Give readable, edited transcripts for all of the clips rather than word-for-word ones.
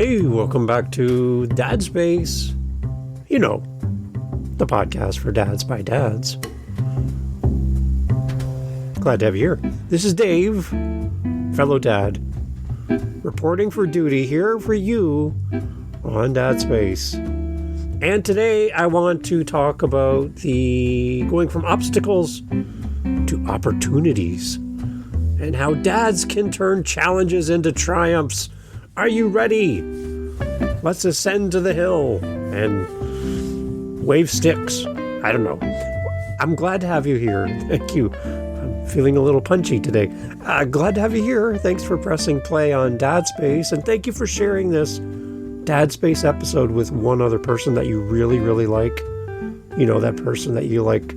Hey, welcome back to Dad Space. You know, the podcast for dads by dads. Glad to have you here. This is Dave, fellow dad, reporting for duty here for you on Dad Space. And today I want to talk about the going from obstacles to opportunities and how dads can turn challenges into triumphs. Are you ready? Let's ascend to the hill and wave sticks. I don't know. I'm glad to have you here. Thank you. I'm feeling a little punchy today. Glad to have you here. Thanks for pressing play on Dad Space, and thank you for sharing this Dad Space episode with one other person that you really, really like. You know, that person that you like.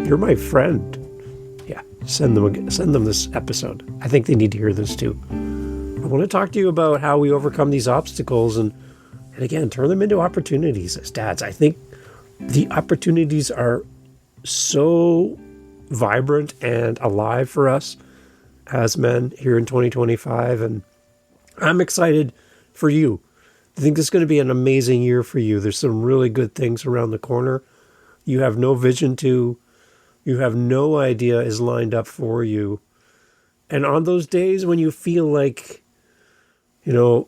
You're my friend. Yeah, send them this episode. I think they need to hear this too. I want to talk to you about how we overcome these obstacles and again, turn them into opportunities as dads. I think the opportunities are so vibrant and alive for us as men here in 2025. And I'm excited for you. I think this is going to be an amazing year for you. There's some really good things around the corner. You have no vision to, you have no idea is lined up for you. And on those days when you feel like, you know,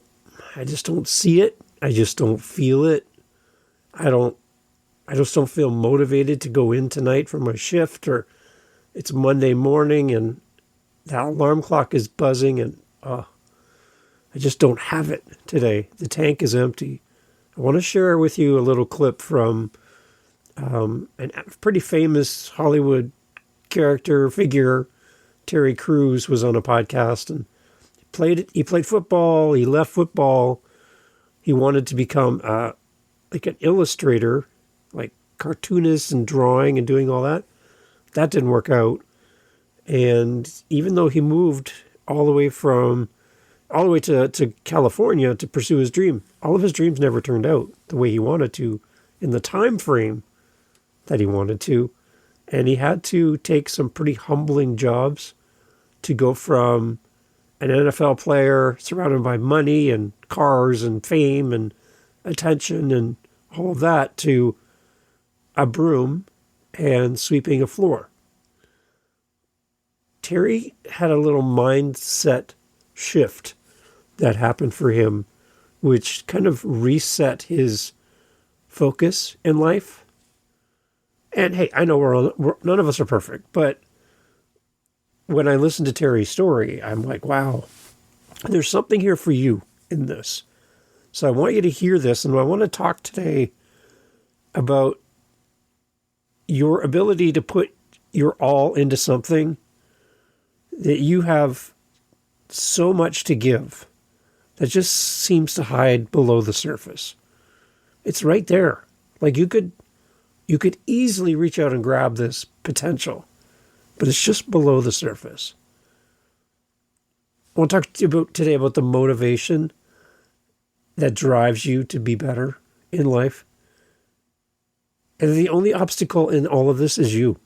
I just don't see it. I just don't feel it. I just don't feel motivated to go in tonight for my shift, or it's Monday morning and that alarm clock is buzzing and I just don't have it today. The tank is empty. I want to share with you a little clip from a pretty famous Hollywood figure. Terry Crews was on a podcast and he played football. He left football. He wanted to become like an illustrator, like cartoonist and drawing and doing all that. That didn't work out. And even though he moved all the way to California to pursue his dream, all of his dreams never turned out the way he wanted to in the time frame that he wanted to. And he had to take some pretty humbling jobs to go from an NFL player surrounded by money and cars and fame and attention and all of that to a broom and sweeping a floor. Terry had a little mindset shift that happened for him, which kind of reset his focus in life. And hey, I know none of us are perfect, but when I listen to Terry's story, I'm like, wow, there's something here for you in this. So I want you to hear this, and I want to talk today about your ability to put your all into something that you have so much to give that just seems to hide below the surface. It's right there. Like you could easily reach out and grab this potential, but it's just below the surface. I want to talk to you today about the motivation that drives you to be better in life. And the only obstacle in all of this is you.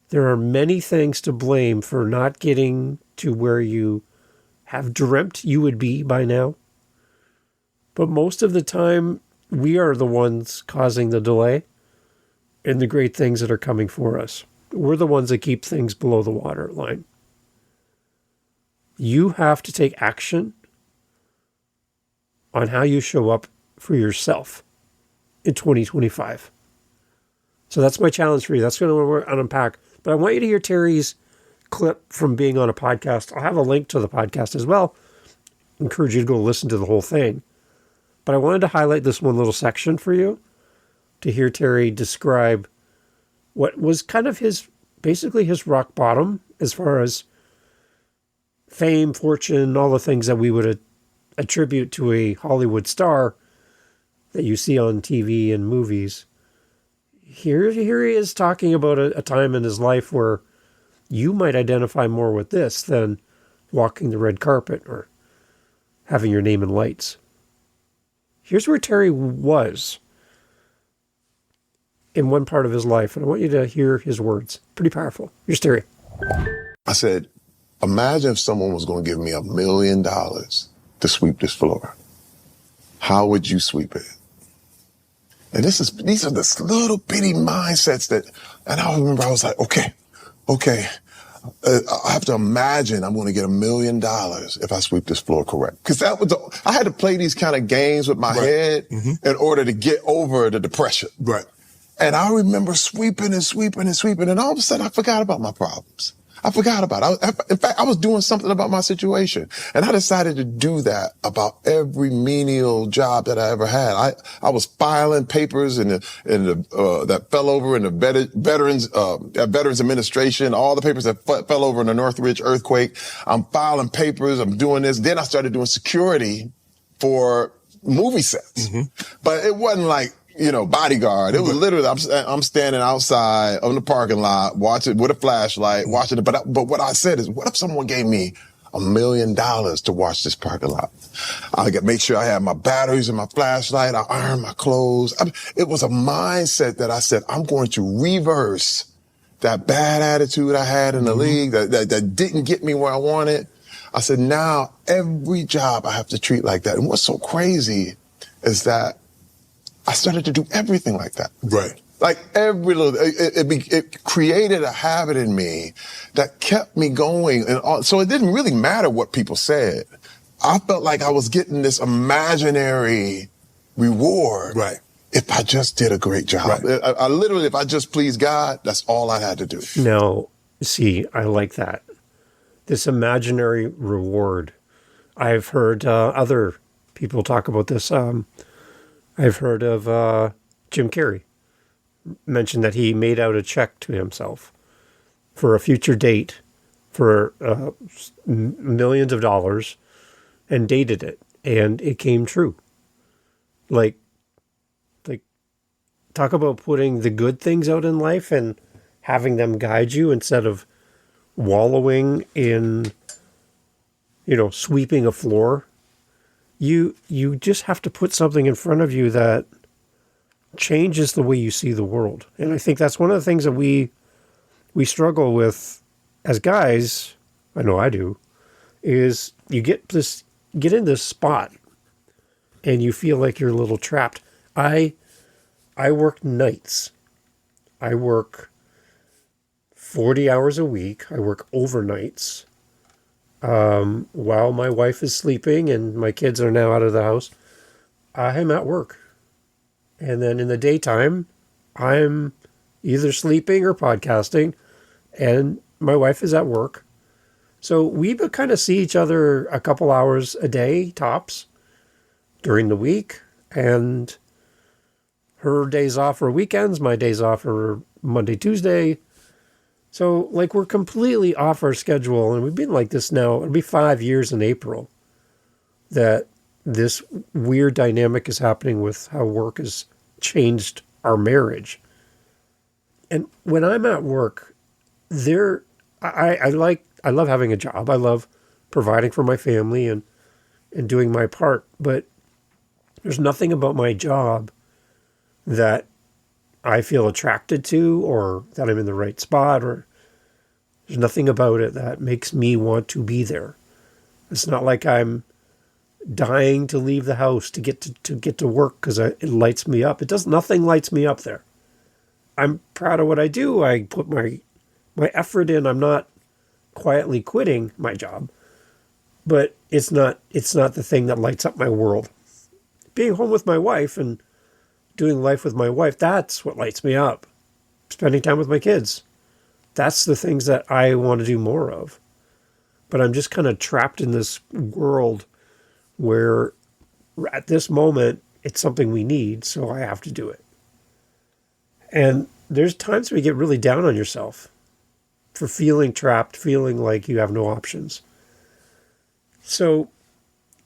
There are many things to blame for not getting to where you have dreamt you would be by now. But most of the time, we are the ones causing the delay in the great things that are coming for us. We're the ones that keep things below the waterline. You have to take action on how you show up for yourself in 2025. So that's my challenge for you. That's going to unpack. But I want you to hear Terry's clip from being on a podcast. I'll have a link to the podcast as well. I encourage you to go listen to the whole thing. But I wanted to highlight this one little section for you to hear Terry describe what was kind of basically his rock bottom as far as fame, fortune, all the things that we would attribute to a Hollywood star that you see on TV and movies. Here he is talking about a time in his life where you might identify more with this than walking the red carpet or having your name in lights. Here's where Terry was in one part of his life, and I want you to hear his words. Pretty powerful. Here's Terry. I said, imagine if someone was going to give me $1 million to sweep this floor, how would you sweep it? And these are the little bitty mindsets and I remember I was like, okay, I have to imagine I'm going to get $1 million if I sweep this floor correct. Because I had to play these kind of games with my head in order to get over the depression. Right. And I remember sweeping, and all of a sudden I forgot about my problems. I forgot about it. In fact, I was doing something about my situation. And I decided to do that about every menial job that I ever had. I was filing papers that fell over in the Veterans Administration, all the papers that fell over in the Northridge earthquake. I'm filing papers. I'm doing this. Then I started doing security for movie sets. But it wasn't like, bodyguard. It was literally, I'm standing outside on the parking lot, watching with a flashlight, watching it. But what I said is, what if someone gave me $1 million to watch this parking lot? I make sure I have my batteries and my flashlight. I iron my clothes. It was a mindset that I said, I'm going to reverse that bad attitude I had in the league that didn't get me where I wanted. I said, now every job I have to treat like that. And what's so crazy is that I started to do everything like that. Right. Like every little, it created a habit in me that kept me going. And so it didn't really matter what people said. I felt like I was getting this imaginary reward. Right. If I just did a great job. Right. I literally, if I just pleased God, that's all I had to do. Now, see, I like that. This imaginary reward. I've heard other people talk about this. I've heard of Jim Carrey mention that he made out a check to himself for a future date for millions of dollars and dated it, and it came true. Like talk about putting the good things out in life and having them guide you instead of wallowing in, sweeping a floor. You just have to put something in front of you that changes the way you see the world. And I think that's one of the things that we struggle with as guys, I know I do, is you get in this spot and you feel like you're a little trapped. I work nights. I work 40 hours a week. I work overnights. While my wife is sleeping and my kids are now out of the house, I'm at work. And then in the daytime, I'm either sleeping or podcasting, and my wife is at work. So we kind of see each other a couple hours a day, tops, during the week. And her days off are weekends, my days off are Monday, Tuesday. So, we're completely off our schedule, and we've been like this now. It'll be 5 years in April that this weird dynamic is happening with how work has changed our marriage. And when I'm at work, I love having a job. I love providing for my family and doing my part. But there's nothing about my job that I feel attracted to or that I'm in the right spot, or there's nothing about it that makes me want to be there. It's not like I'm dying to leave the house to get to work because it lights me up. Nothing lights me up there. I'm proud of what I do. I put my effort in. I'm not quietly quitting my job, but it's not the thing that lights up my world. Being home with my wife and doing life with my wife, that's what lights me up. Spending time with my kids. That's the things that I want to do more of. But I'm just kind of trapped in this world where at this moment, it's something we need, so I have to do it. And there's times where you get really down on yourself for feeling trapped, feeling like you have no options. So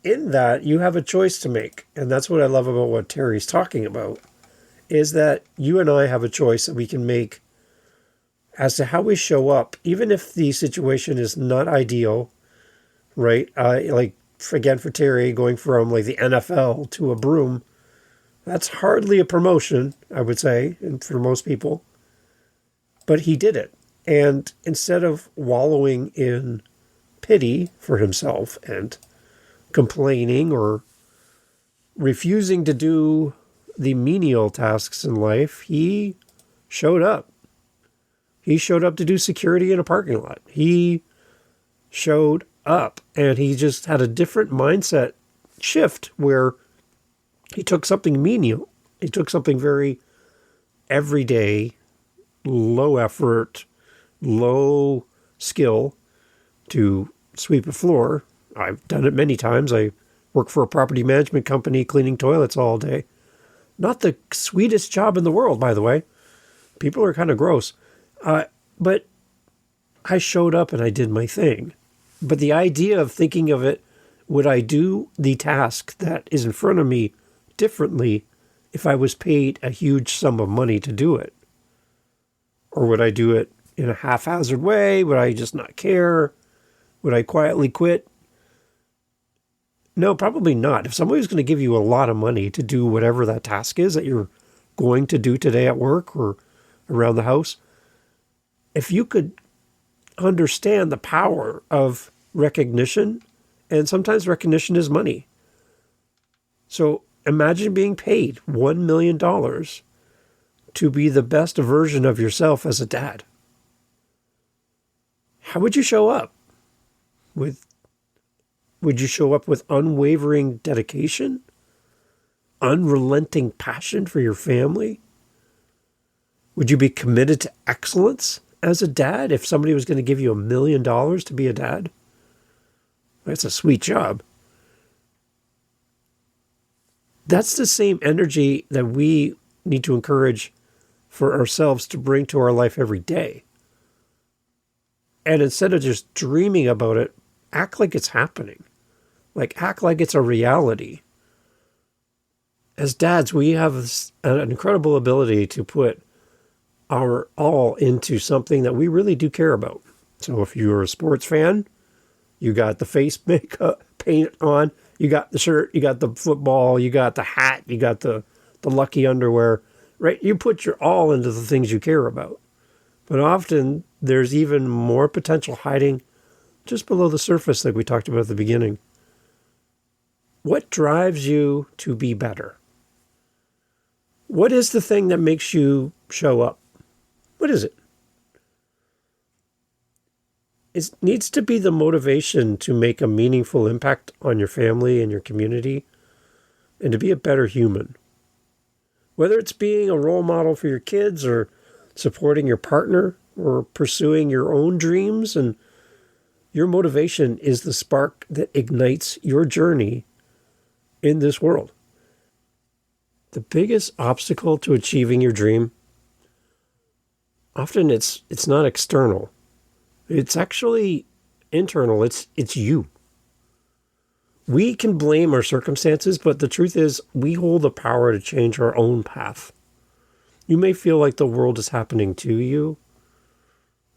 in that, you have a choice to make. And that's what I love about what Terry's talking about, is that you and I have a choice that we can make as to how we show up, even if the situation is not ideal, right? Again, for Terry, going from the NFL to a broom, that's hardly a promotion, I would say, and for most people. But he did it. And instead of wallowing in pity for himself and complaining or refusing to do the menial tasks in life, he showed up. He showed up to do security in a parking lot. He showed up, and he just had a different mindset shift where he took something menial. He took something very everyday, low effort, low skill to sweep a floor. I've done it many times. I work for a property management company cleaning toilets all day. Not the sweetest job in the world, by the way. People are kind of gross. But I showed up and I did my thing. But the idea of thinking of it, would I do the task that is in front of me differently if I was paid a huge sum of money to do it? Or would I do it in a haphazard way? Would I just not care? Would I quietly quit? No, probably not. If somebody was going to give you a lot of money to do whatever that task is that you're going to do today at work or around the house, if you could understand the power of recognition, and sometimes recognition is money. So imagine being paid $1 million to be the best version of yourself as a dad. How would you show up? Would you show up with unwavering dedication? Unrelenting passion for your family? Would you be committed to excellence as a dad if somebody was going to give you $1 million to be a dad? That's a sweet job. That's the same energy that we need to encourage for ourselves to bring to our life every day. And instead of just dreaming about it, act like it's happening. Like, act like it's a reality. As dads, we have an incredible ability to put our all into something that we really do care about. So if you're a sports fan, you got the face makeup, paint on, you got the shirt, you got the football, you got the hat, you got the lucky underwear, right? You put your all into the things you care about. But often there's even more potential hiding just below the surface, like we talked about at the beginning. What drives you to be better? What is the thing that makes you show up? What is it? It needs to be the motivation to make a meaningful impact on your family and your community and to be a better human. Whether it's being a role model for your kids or supporting your partner or pursuing your own dreams, and your motivation is the spark that ignites your journey in this world. The biggest obstacle to achieving your dream, often it's not external. It's actually internal. It's you. We can blame our circumstances, but the truth is we hold the power to change our own path. You may feel like the world is happening to you,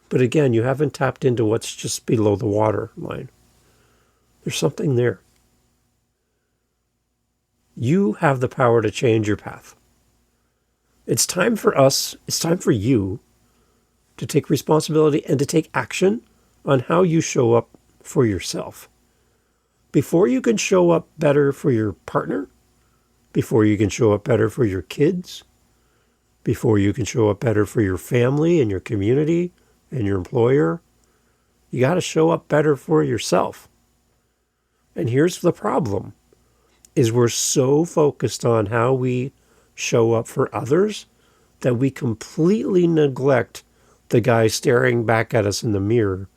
but again, you haven't tapped into what's just below the water line. There's something there. You have the power to change your path. It's time for us, it's time for you to take responsibility and to take action on how you show up for yourself. Before you can show up better for your partner, before you can show up better for your kids, before you can show up better for your family and your community and your employer, you got to show up better for yourself. And here's the problem, is we're so focused on how we show up for others that we completely neglect the guy staring back at us in the mirror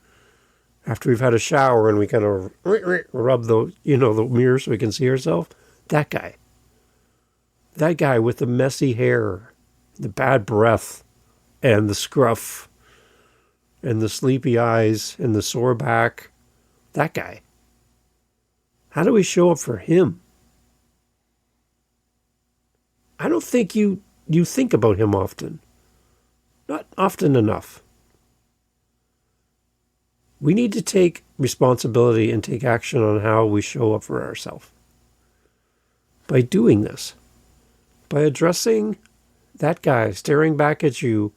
after we've had a shower and we kind of rub the mirror so we can see ourselves. That guy with the messy hair, the bad breath, and the scruff, and the sleepy eyes, and the sore back. That guy. How do we show up for him? I don't think you think about him often. Not often enough. We need to take responsibility and take action on how we show up for ourselves. By doing this, by addressing that guy staring back at you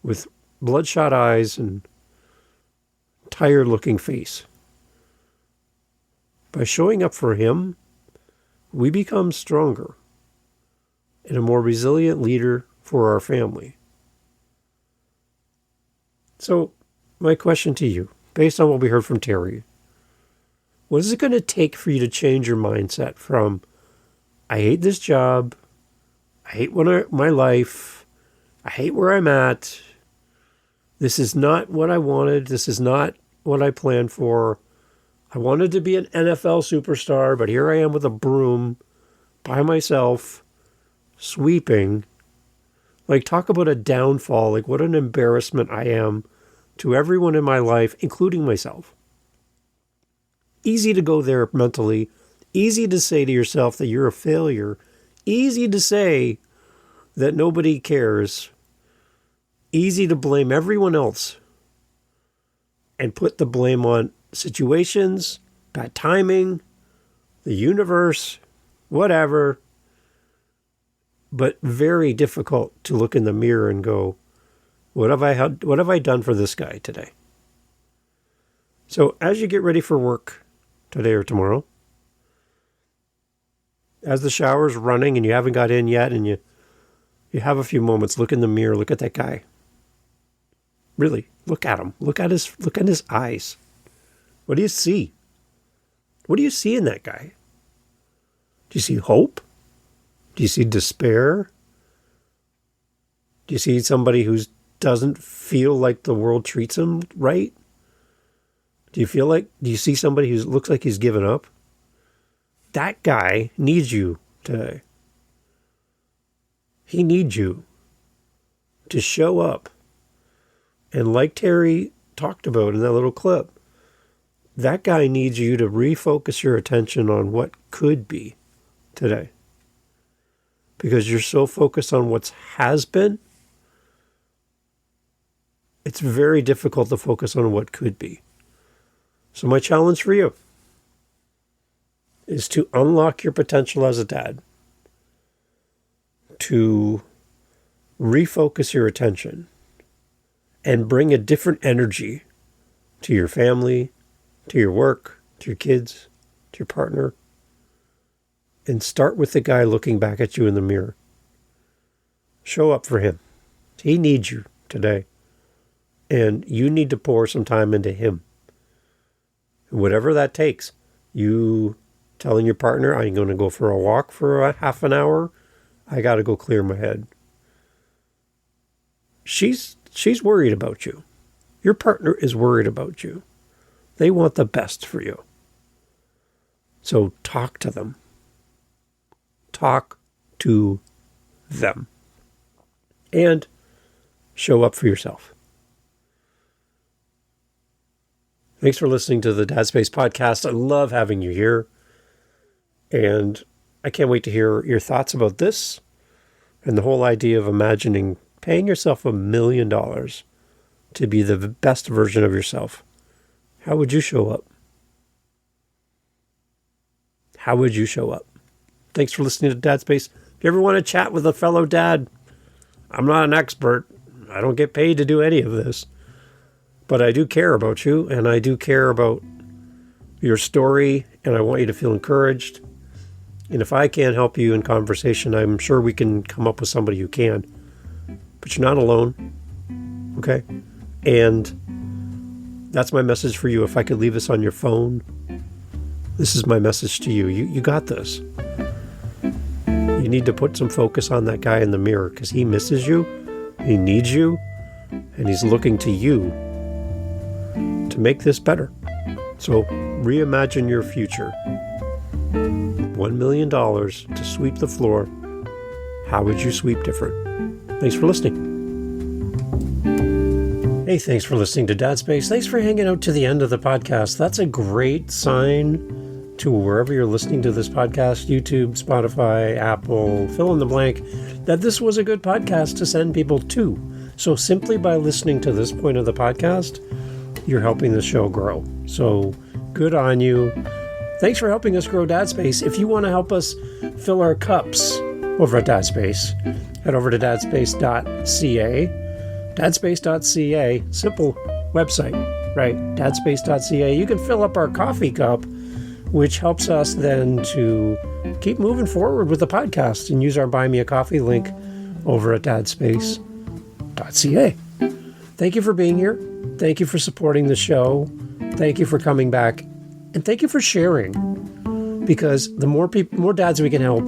with bloodshot eyes and tired-looking face. By showing up for him, we become stronger and a more resilient leader for our family. So, my question to you, based on what we heard from Terry, what is it going to take for you to change your mindset from, I hate this job, I hate my life, I hate where I'm at, this is not what I wanted, this is not what I planned for, I wanted to be an NFL superstar, but here I am with a broom by myself, sweeping. Like, talk about a downfall, like what an embarrassment I am to everyone in my life, including myself. Easy to go there mentally, easy to say to yourself that you're a failure, easy to say that nobody cares, easy to blame everyone else and put the blame on situations, bad timing, the universe, whatever. But very difficult to look in the mirror and go, what have I done for this guy today? So as you get ready for work today or tomorrow, as the shower's running and you haven't got in yet and you have a few moments, look in the mirror, look at that guy. Really, look at him. Look at his eyes. What do you see? What do you see in that guy? Do you see hope? Do you see despair? Do you see somebody who doesn't feel like the world treats him right? Do you see somebody who looks like he's given up? That guy needs you today. He needs you to show up. And like Terry talked about in that little clip, that guy needs you to refocus your attention on what could be today. Because you're so focused on what has been, it's very difficult to focus on what could be. So my challenge for you is to unlock your potential as a dad, to refocus your attention and bring a different energy to your family, to your work, to your kids, to your partner. And start with the guy looking back at you in the mirror. Show up for him. He needs you today. And you need to pour some time into him. Whatever that takes. You telling your partner, I'm going to go for a walk for a half an hour. I got to go clear my head. She's worried about you. Your partner is worried about you. They want the best for you. So talk to them. Talk to them. And show up for yourself. Thanks for listening to the Dad Space podcast. I love having you here. And I can't wait to hear your thoughts about this and the whole idea of imagining paying yourself $1 million to be the best version of yourself. How would you show up? How would you show up? Thanks for listening to Dad Space. If you ever want to chat with a fellow dad, I'm not an expert. I don't get paid to do any of this. But I do care about you, and I do care about your story, and I want you to feel encouraged. And if I can't help you in conversation, I'm sure we can come up with somebody who can. But you're not alone. Okay? And that's my message for you. If I could leave this on your phone, this is my message to you. You got this. You need to put some focus on that guy in the mirror because he misses you, he needs you, and he's looking to you to make this better. So reimagine your future. $1 million to sweep the floor. How would you sweep different? Thanks for listening. Hey, thanks for listening to Dad Space. Thanks for hanging out to the end of the podcast. That's a great sign to wherever you're listening to this podcast, YouTube, Spotify, Apple, fill in the blank, that this was a good podcast to send people to. So simply by listening to this point of the podcast, you're helping the show grow. So good on you. Thanks for helping us grow Dad Space. If you want to help us fill our cups over at Dad Space, head over to dadspace.ca. Dadspace.ca, simple website, right? Dadspace.ca. You can fill up our coffee cup which helps us then to keep moving forward with the podcast and use our Buy Me a Coffee link over at dadspace.ca. Thank you for being here. Thank you for supporting the show. Thank you for coming back. And thank you for sharing. Because the more dads we can help,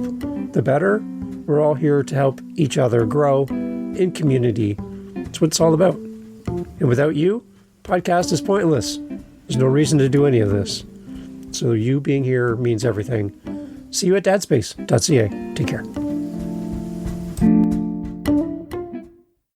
the better. We're all here to help each other grow in community. That's what it's all about. And without you, podcast is pointless. There's no reason to do any of this. So you being here means everything. See you at dadspace.ca. Take care.